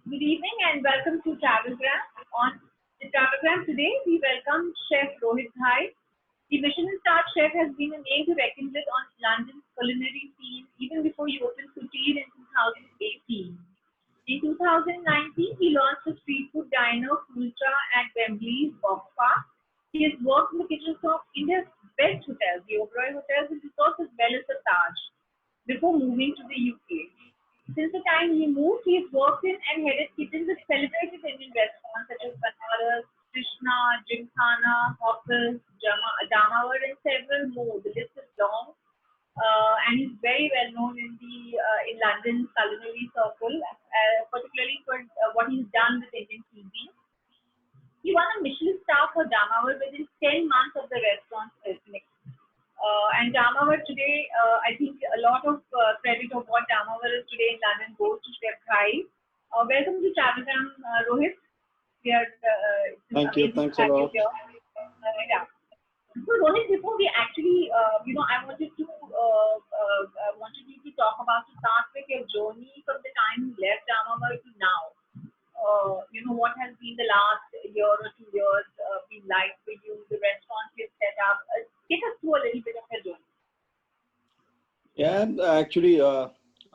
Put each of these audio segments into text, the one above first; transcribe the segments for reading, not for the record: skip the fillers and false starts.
Good evening and welcome to Travelgram. On the Travelgram today, we welcome Chef Rohit Bhai. The Michelin star chef has been a name to reckon with on London's culinary scene even before he opened Couture in 2018. In 2019, he launched a street food diner, Kulcha, at Wembley's Box Park. He has worked in the kitchens of India's best hotels, the Oberoi Hotels in Resorts as well as the Taj, before moving to the UK. Since the time he moved, he's worked in and headed kitchens at celebrated Indian restaurants such as Banaras, Krishna, Gymkhana, Hawkers, Damawar, and several more. The list is long, and he's very well known in London's culinary circle, particularly for what he's done with Indian cuisine. He won a Michelin star for Damawar within 10 months of the restaurant's opening. And Damawar today, I think a lot of credit of what Damawar is today in London goes to Chef Khai. Welcome to Travelgram, Rohit. It's Thank you. amazing to Thanks a have you lot. here. Yeah. So Rohit, before we actually, I wanted you to talk about to start with your journey from the time you left Damawar to now. What has been the last year or 2 years been like for you, the restaurants you've set up. Take us through a little bit of your journey. Yeah, actually,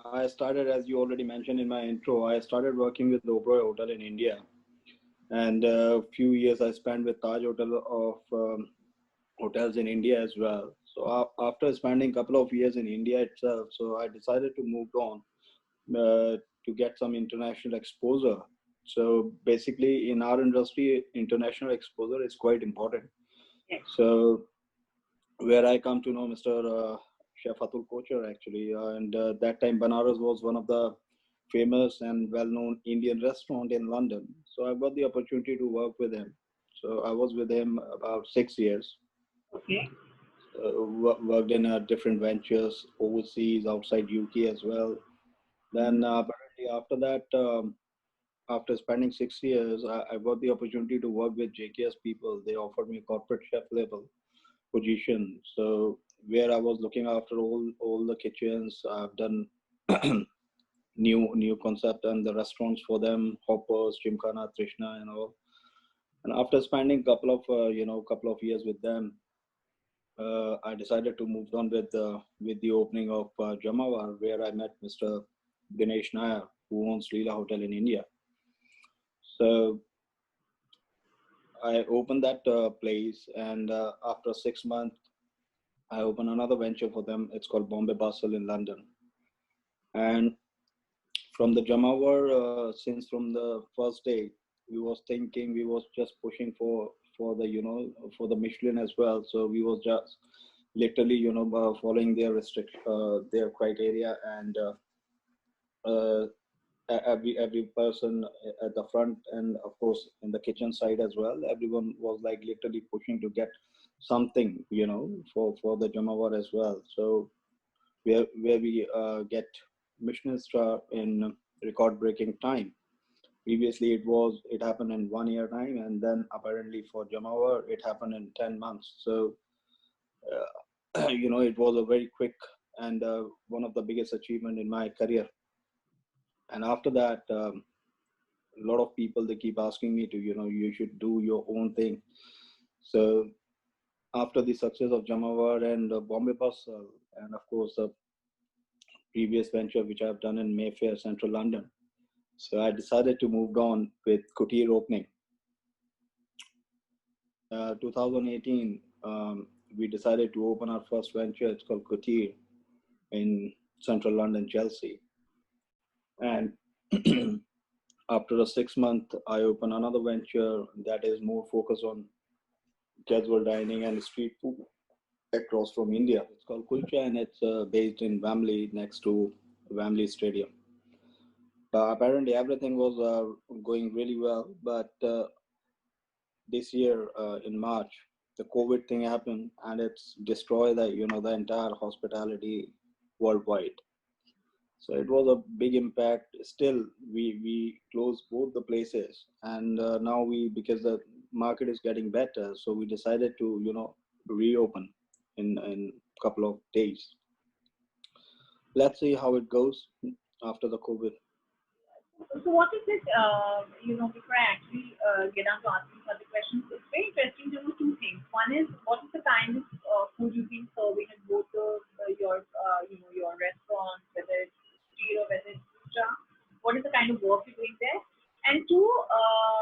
I started, as you already mentioned in my intro, I started working with the Oberoi Hotel in India. And a few years I spent with Taj Hotel of hotels in India as well. So after spending a couple of years in India itself, so I decided to move on to get some international exposure. So basically, in our industry, international exposure is quite important. Yes. So where I come to know Mr. Chef Atul Kochar actually, and that time Banaras was one of the famous and well-known Indian restaurant in London. So I got the opportunity to work with him. So I was with him about 6 years. Okay. Worked in different ventures overseas, outside UK as well. Then apparently after that, after spending 6 years, I got the opportunity to work with JKS people. They offered me a corporate chef level position. So where I was looking after all the kitchens, I've done new concept and the restaurants for them, Hoppers, Gymkhana, Trishna, and all. And after spending couple of years with them, I decided to move on with the opening of Jamawar, where I met Mr. Dinesh Nair, who owns Leela Hotel in India. So I opened that place, and after 6 months, I opened another venture for them. It's called Bombay Bustle in London. And from the Jamawar, since from the first day, we was just pushing for the for the Michelin as well. So we was just literally following their their criteria, and uh, every person at the front and of course in the kitchen side as well, everyone was like literally pushing to get something for the Jamawar as well. So where we get Michelin star in record breaking time. Previously it happened in 1 year time, and then apparently for Jamawar it happened in 10 months. So it was a very quick and one of the biggest achievement in my career. And after that, a lot of people, they keep asking me to you should do your own thing. So after the success of Jamawar and Bombay Bustle, and of course the previous venture which I've done in Mayfair, Central London, so I decided to move on with Couture opening. 2018, we decided to open our first venture. It's called Couture in Central London, Chelsea. And after a 6 month, I opened another venture that is more focused on casual dining and street food across from India. It's called Kulcha, and it's based in Wembley, next to Wembley Stadium. Apparently, everything was going really well, but this year in March, the COVID thing happened, and it's destroyed the entire hospitality worldwide. So it was a big impact. Still, we closed both the places, and now because the market is getting better, so we decided to reopen in couple of days. Let's see how it goes after the COVID. So what is it, before I actually get on to asking other questions, it's very interesting to know two things. One is, what is the kind of food you've been serving at both your restaurants, whether it's street or whether it's Puja? What is the kind of work you're doing there? And two,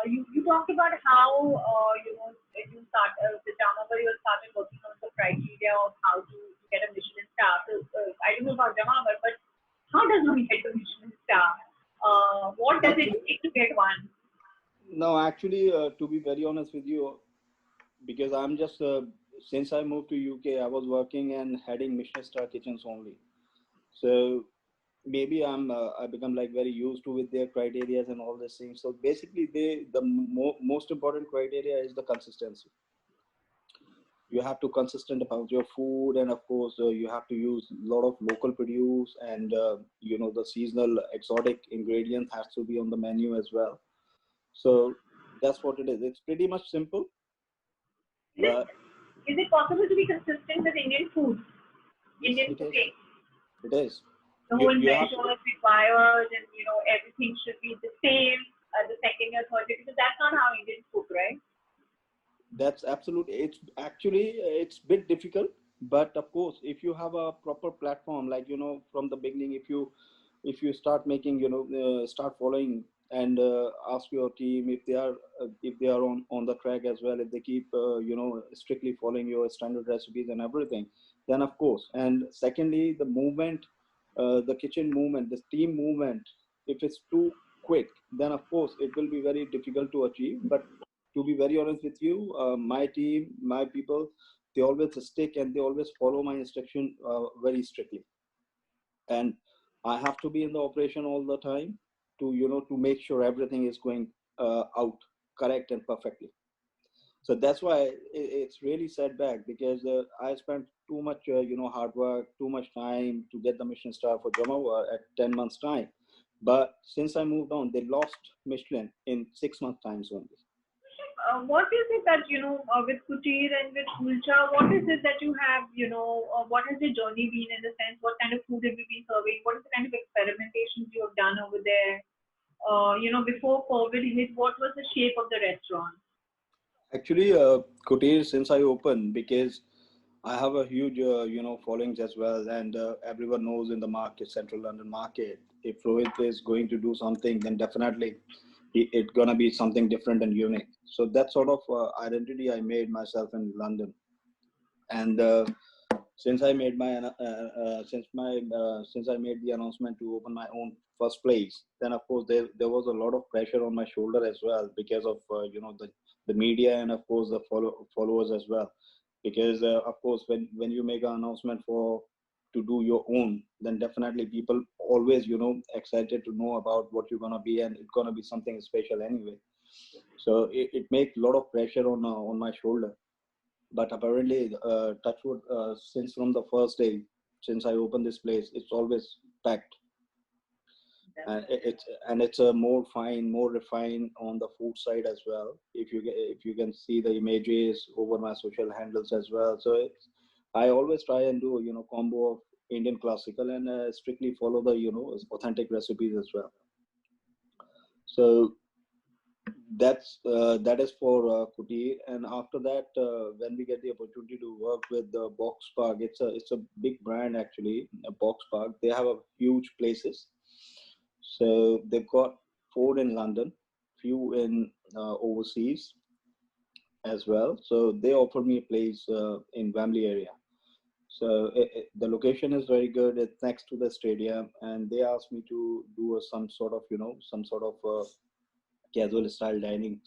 you talked about how, you start, the Jamnagar, you started working on the criteria of how to get a Michelin star. So I don't know about Jamnagar, but how does one get a Michelin star? What does it Actually, take to get one? no, actually, to be very honest with you, because I'm just since I moved to UK, I was working and heading Michelin star kitchens only. So maybe I become like very used to with their criteria and all these things. So basically, most important criteria is the consistency. You have to consistent about your food, and of course you have to use a lot of local produce, and the seasonal exotic ingredient has to be on the menu as well. So that's what it is. It's pretty much simple, Is it but is it possible to be consistent with Indian food, yes, Indian it is. cooking? It is. The You whole you have to. measures required, and everything should be the same. The second year, third year, because that's not how Indians cook, right? That's absolutely. It's actually it's bit difficult, but of course, if you have a proper platform, like from the beginning, if you start making, start following, and ask your team if they are on the track as well, if they keep strictly following your standard recipes and everything, then of course. And secondly, the movement, the kitchen movement, the steam movement, if it's too quick, then of course it will be very difficult to achieve. But to be very honest with you, my team, my people, they always stick and they always follow my instruction very strictly. And I have to be in the operation all the time to make sure everything is going out correct and perfectly. So that's why it's really set back, because I spent too much hard work, too much time to get the Michelin star for Jamawa at 10 months time. But since I moved on, they lost Michelin in 6 months times only. What is it that with Kutir and with Kulcha? What is it that you have? What has the journey been in the sense? What kind of food have you been serving? What is the kind of experimentations you have done over there? Before COVID hit, what was the shape of the restaurant? Actually, Kutir, since I opened, because I have a huge, followings as well, and everyone knows in the market, Central London market, if Rohit is going to do something, then definitely it's gonna be something different and unique. So that sort of identity I made myself in London, and since I made my since I made the announcement to open my own first place, then of course there was a lot of pressure on my shoulder as well, because of the media, and of course the followers as well. Because of course when you make an announcement for to do your own, then definitely people always excited to know about what you're gonna be, and it's gonna be something special anyway. So it makes a lot of pressure on my shoulder. But apparently, touchwood, since from the first day, since I opened this place, it's always packed, and it's a more fine, more refined on the food side as well. If you can see the images over my social handles as well, so I always try and do combo of Indian classical and strictly follow the authentic recipes as well. So that is for Kuti. And after that, when we get the opportunity to work with the Box Park, it's a big brand actually. Box Park, they have a huge places. So they've got four in London, few in overseas as well. So they offered me a place in Wembley area. So the location is very good. It's next to the stadium, and they asked me to do some sort of casual style dining.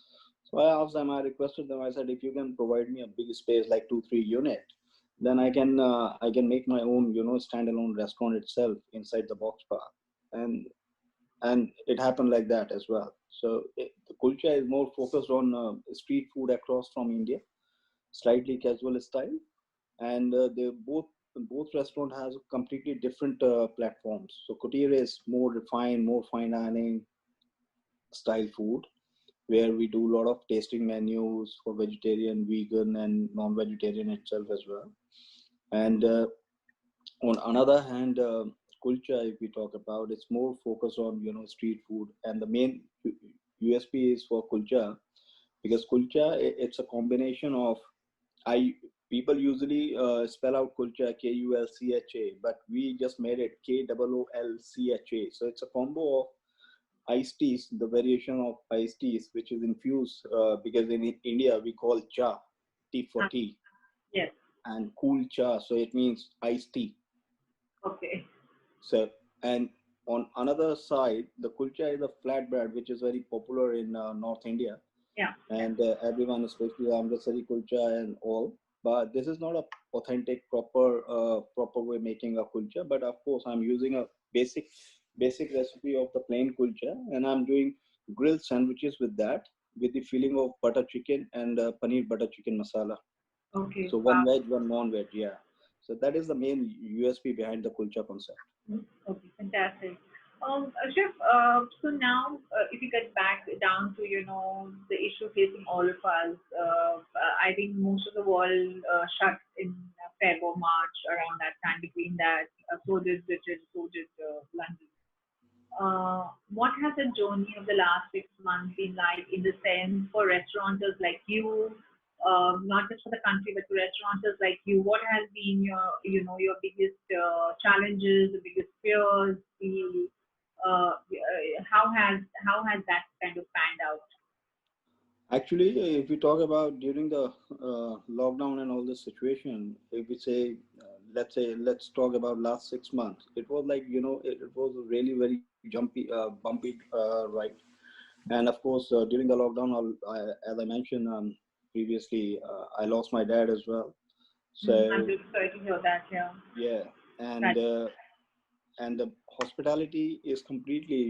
So I asked them, I requested them, I said, if you can provide me a big space like 2-3 unit, then I can make my own standalone restaurant itself inside the Box Park. And it happened like that as well. So the culture is more focused on street food across from India, slightly casual style, and they both restaurant has completely different platforms. So Kutir is more refined, more fine dining style food, where we do a lot of tasting menus for vegetarian, vegan, and non-vegetarian itself as well. And on another hand, kulcha, if we talk about, it's more focused on street food, and the main USP is for kulcha because kulcha it's a combination of I people usually spell out kulcha KULCHA, but we just made it KOOLCHA. So it's a combo of iced teas, the variation of iced teas, which is infused because in India we call cha, tea for tea, Yes. and cool cha, so it means iced tea. Okay. So, and on another side, the kulcha is a flatbread, which is very popular in North India, Yeah. and everyone, especially Amritsari kulcha and all. But this is not a authentic, proper way making a kulcha. But of course, I'm using a basic recipe of the plain kulcha, and I'm doing grilled sandwiches with that, with the filling of butter chicken and paneer butter chicken masala. Okay. So Wow. one veg, one non-veg, yeah. So that is the main USP behind the kulcha concept. Okay, fantastic. Chef, so now if you get back down to, the issue facing all of us, I think most of the world shut in Feb or March around that time. Between that, so did Britain, so did London. What has the journey of the last 6 months been like in the sense for restaurateurs like you, not just for the country, but for restaurateurs like you? What has been your biggest challenges, the biggest fears, how has that kind of panned out? Actually, if we talk about during the lockdown and all this situation, if we say, let's talk about last 6 months, it was like, it was really very bumpy, right? And of course, during the lockdown, as I mentioned previously, I lost my dad as well. I'm So, really sorry to hear that. Yeah. yeah, and Right. uh, and the hospitality is completely,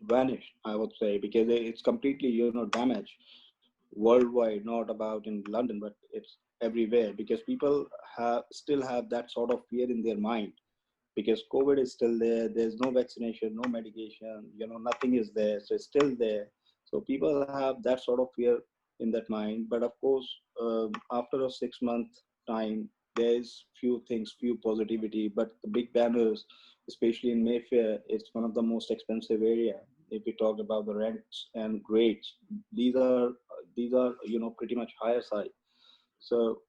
vanished, I would say, because it's completely, damaged worldwide, not about in London, but it's everywhere because people still have that sort of fear in their mind because COVID is still there. There's no vaccination, no medication, nothing is there. So it's still there. So people have that sort of fear in that mind. But of course, after a 6 month time, there's few things, few positivity. But the big banners, especially in Mayfair, it's one of the most expensive area. If we talk about the rents and rates, these are pretty much higher side. So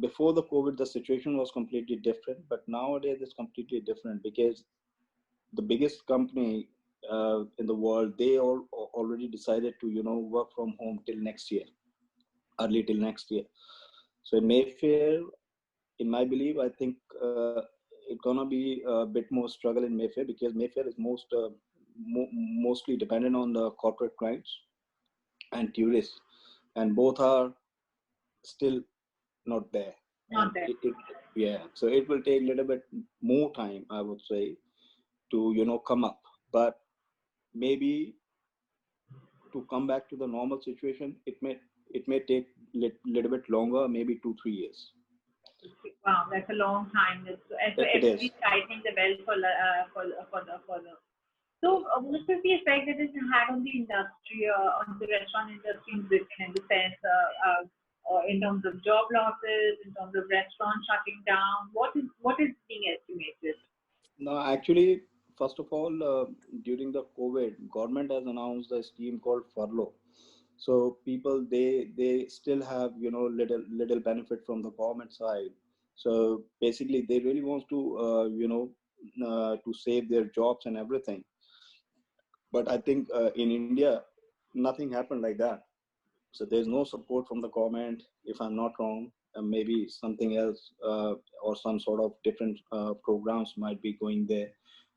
before the COVID, the situation was completely different, but nowadays it's completely different because the biggest company in the world, they all already decided to work from home till next year, early till next year. So in Mayfair, in my belief, I think it's gonna be a bit more struggle in Mayfair because Mayfair is mostly dependent on the corporate clients and tourists, and both are still not there. And Not there. yeah, so it will take a little bit more time, I would say, to come up. But maybe to come back to the normal situation, it may take little bit longer, maybe 2 3 years. Wow, that's a long time. So It is. everybody's tightening the belt for the. So, what is the effect that it had on the industry, on the restaurant industry in Britain, in the sense, in terms of job losses, in terms of restaurants shutting down? What is being estimated? No, actually, first of all, during the COVID, government has announced a scheme called furlough. So people, they still have little benefit from the government side. So basically, they really want to to save their jobs and everything. But I think in India, nothing happened like that. So there's no support from the government, if I'm not wrong. Maybe something else or some sort of different programs might be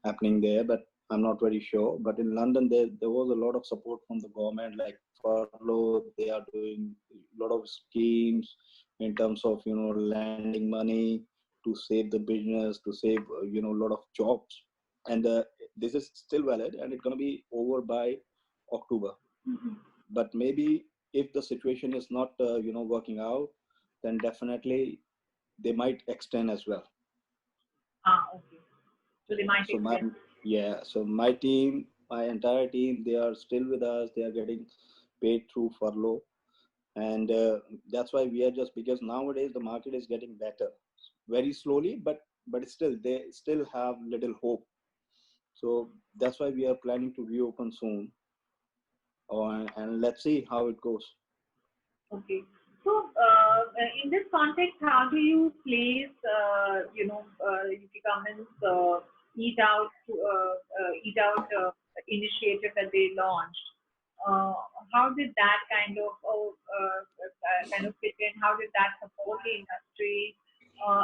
happening there, but I'm not very sure. But in London, there was a lot of support from the government, like furlough. They are doing a lot of schemes in terms of lending money to save the business, to save a lot of jobs. And this is still valid, and it's gonna be over by October. But maybe if the situation is not working out, then definitely they might extend as well. Ah, okay. So they might So my extend. yeah, so my entire team, they are still with us. They are getting paid through furlough, and that's why we are just, because nowadays the market is getting better very slowly, but but still they still have little hope. So that's why we are planning to reopen soon, and let's see how it goes. Okay. So, in this context, how do you place, UP government's eat out initiative that they launched? Uh, how did that kind of fit in? How did that support the industry?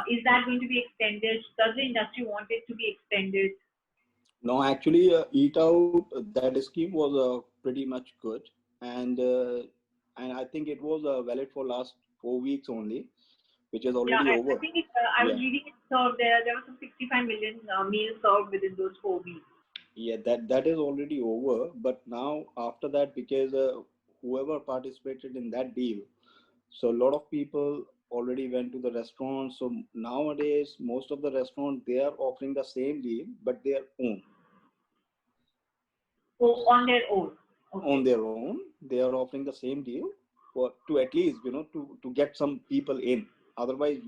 Is that going to be extended? Does the industry want it to be extended? No, actually, Eat Out, that scheme was pretty much good, and I think it was valid for last 4 weeks only, which is Yeah, already I over. think I was Yeah, reading it served there were some 65 million meals served within those 4 weeks. yeah, that is already over. But now after that, because whoever participated in that deal, so a lot of people already went to the restaurant. So nowadays, most of the restaurants they are offering the same deal, but their own. So on their own. On Okay. their own, they are offering the same deal for to at least to get some people in. Otherwise,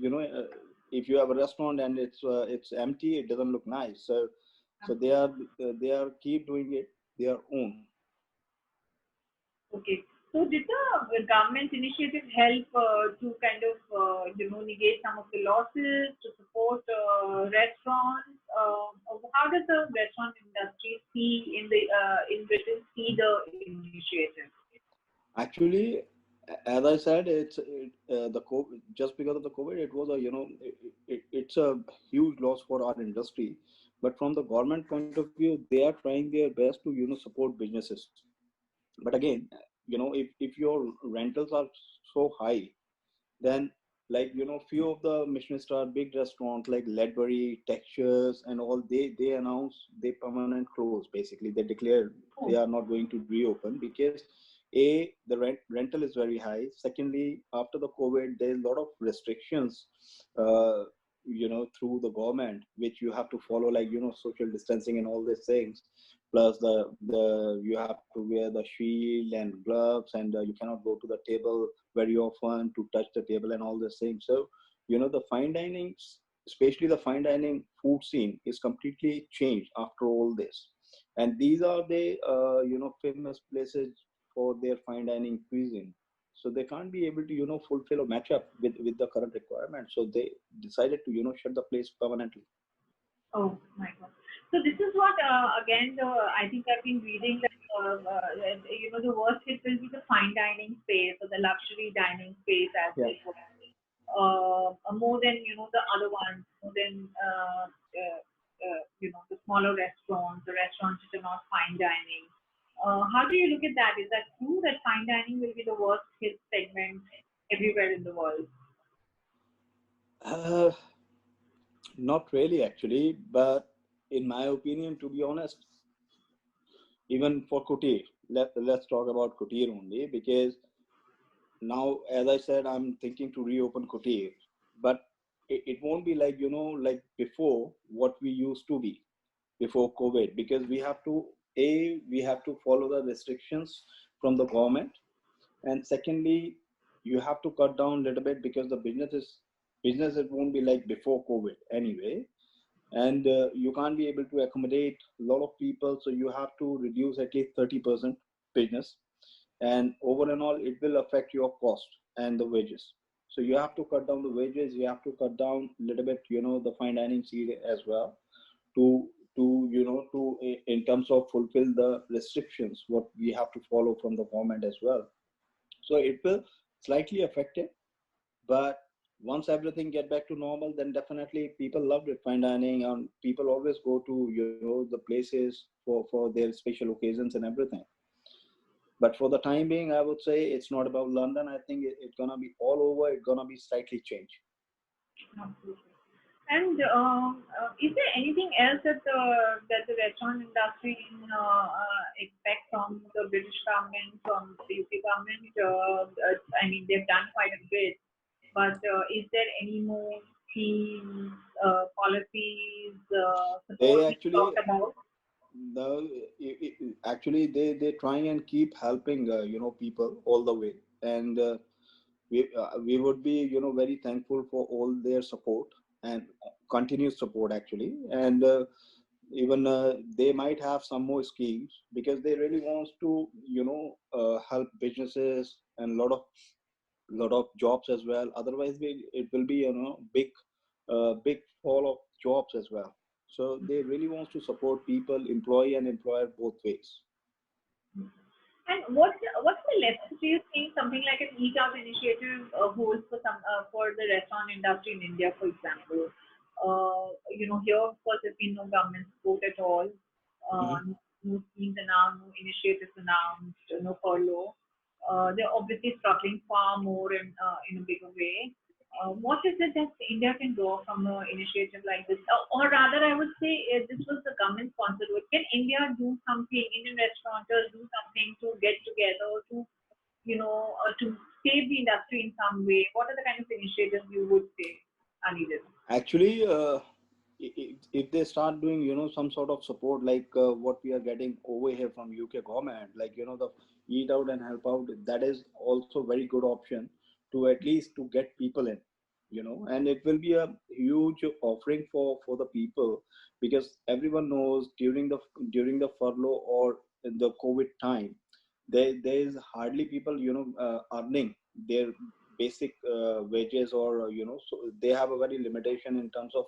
if you have a restaurant and it's empty, it doesn't look nice. So they are keep doing it their own. Okay. So did the government initiative help to kind of negate some of the losses to support restaurants? How does the restaurant industry see in Britain see the initiative? Actually, as I said, the COVID, just because of the COVID, it was a it's a huge loss for our industry. But from the government point of view, they are trying their best to support businesses. But again, if your rentals are so high, then like few of the Michelin star big restaurants like Ledbury, Textures, and all they announce they permanent close. Basically, they declare they Oh, are not going to reopen because the rental is very high. Secondly, after the COVID, there's a lot of restrictions. Through the government, which you have to follow, like social distancing and all these things. Plus, the you have to wear the shield and gloves, and you cannot go to the table very often to touch the table and all these things. So, the fine dining, especially the fine dining food scene, is completely changed after all this. And these are the famous places for their fine dining cuisine. So they can't be able to fulfill or match up with the current requirement. So they decided to shut the place permanently. oh my God. So this is what again I think I've been reading that the worst hit will be the fine dining space or the luxury dining space as Yeah. they put more than the other ones, more than the smaller restaurants, the restaurants which are not fine dining. How do you look at that? Is that true that fine dining will be the worst hit segment everywhere in the world? Uh, Not really, actually, but in my opinion, to be honest, even for Kutir, let's talk about Kutir only because now, as I said, I'm thinking to reopen Kutir, but it won't be like, like before what we used to be before COVID, because we have to follow the restrictions from the government. And secondly, you have to cut down a little bit because the business it won't be like before COVID anyway, and you can't be able to accommodate a lot of people, so you have to reduce at least 30% business, and over and all it will affect your cost and the wages. So you have to cut down the wages, you have to cut down a little bit the fine dining scene as well, to in terms of fulfill the restrictions what we have to follow from the government as well. So it will slightly affect it, but once everything get back to normal, then definitely people loved it fine dining, and people always go to the places for their special occasions and everything. But for the time being, I would say it's not about London. I think it's gonna be all over. It's gonna be slightly changed. Absolutely. And is there anything else that the restaurant industry expect from the British government, from the UK government? I mean, they've done quite a bit, but is there any more schemes, policies, support They we talked actually about? the actually they trying and keep helping people all the way, and we would be very thankful for all their support. and continuous support actually. And even they might have some more schemes because they really want to help businesses and lot of jobs as well. Otherwise it will be big fall of jobs as well. So they really want to support people, employee and employer, both ways. And what's the lessons do you think something like an Eat Out initiative holds for some for the restaurant industry in India, for example? Here of course there's been no government support at all, Mhm. no schemes announced, no initiatives announced, no furlough. They're obviously struggling far more in a bigger way. What is it that India can draw from an initiative like this? Or rather, I would say this was the government sponsored work. Can India do something, Indian restaurateurs do something to get together to save the industry in some way? What are the kind of initiatives you would say are needed? Actually, if they start doing some sort of support like what we are getting over here from UK government, like the eat out and help out, that is also very good option to at least to get people in, and it will be a huge offering for the people, because everyone knows during the furlough or in the COVID time, there is hardly people earning their basic wages, or so they have a very limitation in terms of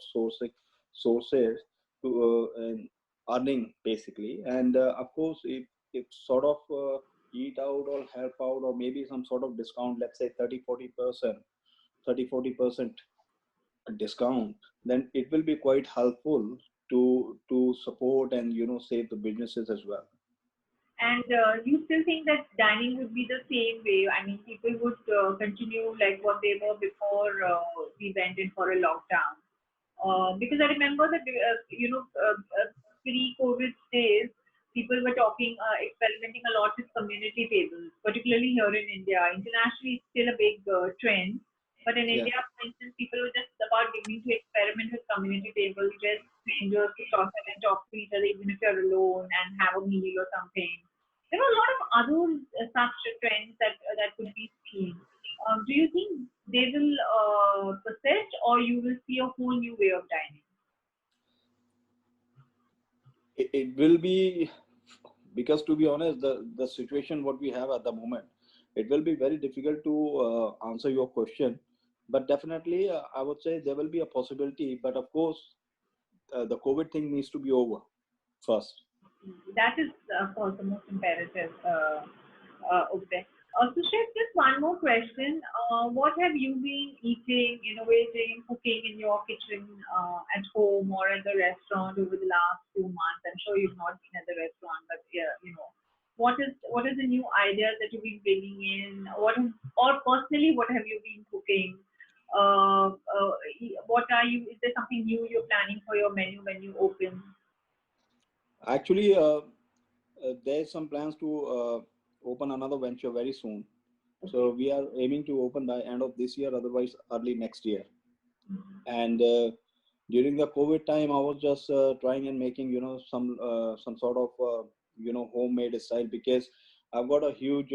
sources to earning basically. And of course, if sort of eat out or help out, or maybe some sort of discount, let's say 30-40%, 30-40% discount, then it will be quite helpful to support and save the businesses as well. And you still think that dining would be the same way? I mean, people would continue like what they were before we went in for a lockdown. Because I remember that pre-COVID days, people were experimenting a lot with community tables, particularly here in India. Internationally, it's still a big trend, but in Yeah. India, for instance, people were just about beginning to experiment with community tables, just strangers to talk to each other, even if you're alone, and have a meal or something. There were a lot of other such trends that could be seen. Do you think they will persist, or you will see a whole new way of dining? It will be, because to be honest, the situation what we have at the moment, it will be very difficult to answer your question. But definitely I would say there will be a possibility, but of course the COVID thing needs to be over first. That is, of course, the most imperative over there. So, Chef, just one more question. What have you been eating, innovating, cooking in your kitchen at home or at the restaurant over the last few months? I'm sure you've not been at the restaurant, but yeah, what is the new ideas that you've been bringing in? Or personally, what have you been cooking? What are you? Is there something new you're planning for your menu when you open? Actually, there's some plans to open another venture very soon. So Okay. we are aiming to open by end of this year, otherwise early next year. And during the COVID time, I was just trying and making some sort of homemade style, because I've got a huge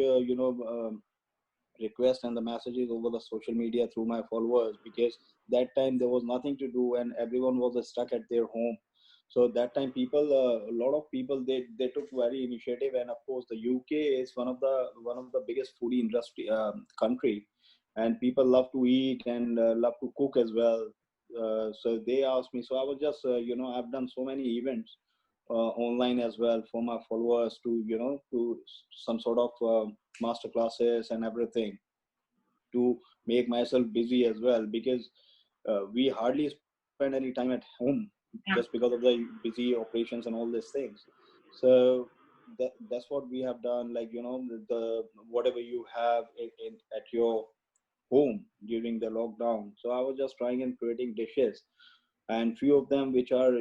request and the messages over the social media through my followers, because that time there was nothing to do and everyone was stuck at their home. So that time people, a lot of people, they took very initiative. And of course the UK is one of the biggest foodie industry country, and people love to eat and love to cook as well. So they asked me, so I was just I've done so many events online as well for my followers, to to some sort of master classes and everything, to make myself busy as well, because we hardly spend any time at home just Yeah. because of the busy operations and all these things. So that's what we have done, like the whatever you have at your home during the lockdown. So I was just trying and creating dishes, and few of them which are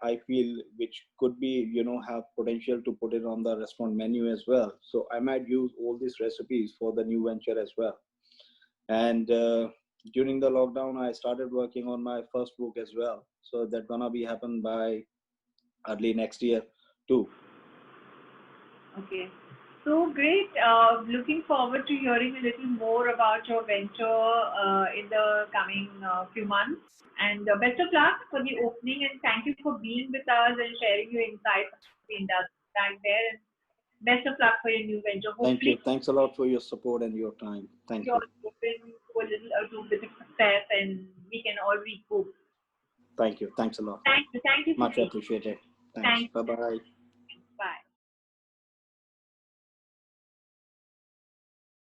I feel which could be have potential to put it on the restaurant menu as well. So I might use all these recipes for the new venture as well. And during the lockdown I started working on my first book as well, so that gonna be happen by early next year too. Okay. So great. Looking forward to hearing a little more about your venture in the coming few months. And best of luck for the opening. And thank you for being with us and sharing your insights on the industry back there. And best of luck for your new venture. Thank you. Hopefully, Thanks a lot for your support and your time. Thank you're you. open to a little to a bit of success, and we can all recoup. Thank you. Thanks a lot. Thank you. Thank you. Much appreciated. Thanks. Thanks. Bye-bye.